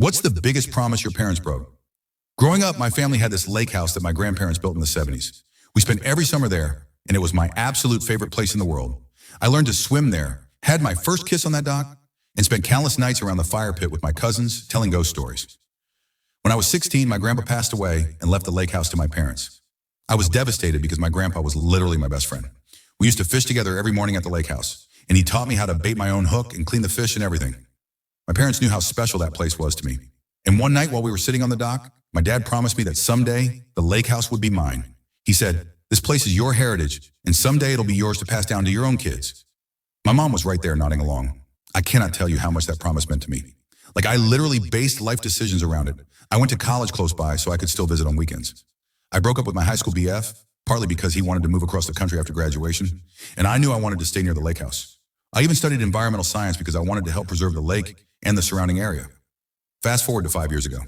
What's the biggest promise your parents broke? Growing up, my family had this lake house that my grandparents built in the 70s. We spent every summer there, and it was my absolute favorite place in the world. I learned to swim there, had my first kiss on that dock, and spent countless nights around the fire pit with my cousins telling ghost stories. When I was 16, my grandpa passed away and left the lake house to my parents. I was devastated because my grandpa was literally my best friend. We used to fish together every morning at the lake house, and he taught me how to bait my own hook and clean the fish and everything. My parents knew how special that place was to me. And one night while we were sitting on the dock, my dad promised me that someday the lake house would be mine. He said, "This place is your heritage, and someday it'll be yours to pass down to your own kids." My mom was right there nodding along. I cannot tell you how much that promise meant to me. Like, I literally based life decisions around it. I went to college close by so I could still visit on weekends. I broke up with my high school BF, partly because he wanted to move across the country after graduation, and I knew I wanted to stay near the lake house. I even studied environmental science because I wanted to help preserve the lake and the surrounding area. Fast forward to 5 years ago.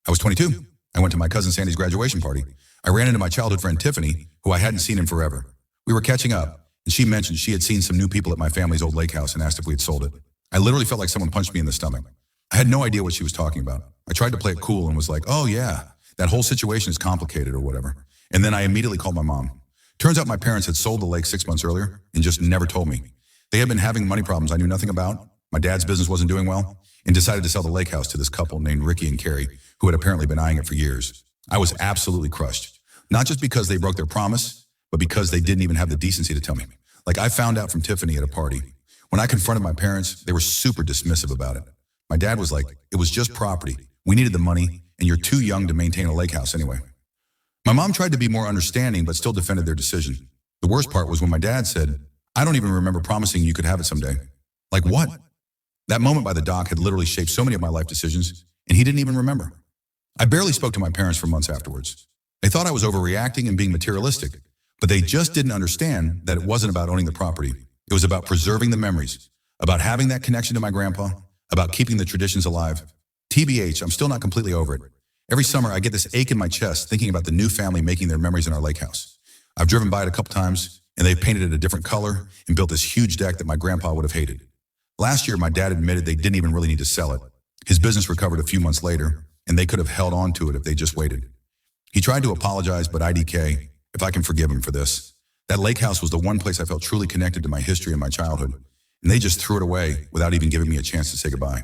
I was 22. I went to my cousin Sandy's graduation party. I ran into my childhood friend Tiffany, who I hadn't seen in forever. We were catching up, and she mentioned she had seen some new people at my family's old lake house and asked if we had sold it. I literally felt like someone punched me in the stomach. I had no idea what she was talking about. I tried to play it cool and was like, "Oh yeah, that whole situation is complicated," or whatever. And then I immediately called my mom. Turns out my parents had sold the lake 6 months earlier and just never told me. They had been having money problems I knew nothing about. My dad's business wasn't doing well, and decided to sell the lake house to this couple named Ricky and Carrie, who had apparently been eyeing it for years. I was absolutely crushed. Not just because they broke their promise, but because they didn't even have the decency to tell me. Like, I found out from Tiffany at a party. When I confronted my parents, they were super dismissive about it. My dad was like, "It was just property. We needed the money, and you're too young to maintain a lake house anyway." My mom tried to be more understanding, but still defended their decision. The worst part was when my dad said, "I don't even remember promising you could have it someday." Like, what? That moment by the dock had literally shaped so many of my life decisions, and he didn't even remember. I barely spoke to my parents for months afterwards. They thought I was overreacting and being materialistic, but they just didn't understand that it wasn't about owning the property. It was about preserving the memories, about having that connection to my grandpa, about keeping the traditions alive. TBH, I'm still not completely over it. Every summer, I get this ache in my chest thinking about the new family making their memories in our lake house. I've driven by it a couple times, and they've painted it a different color and built this huge deck that my grandpa would have hated. Last year, my dad admitted they didn't even really need to sell it. His business recovered a few months later, and they could have held on to it if they just waited. He tried to apologize, but IDK, if I can forgive him for this. That lake house was the one place I felt truly connected to my history and my childhood, and they just threw it away without even giving me a chance to say goodbye.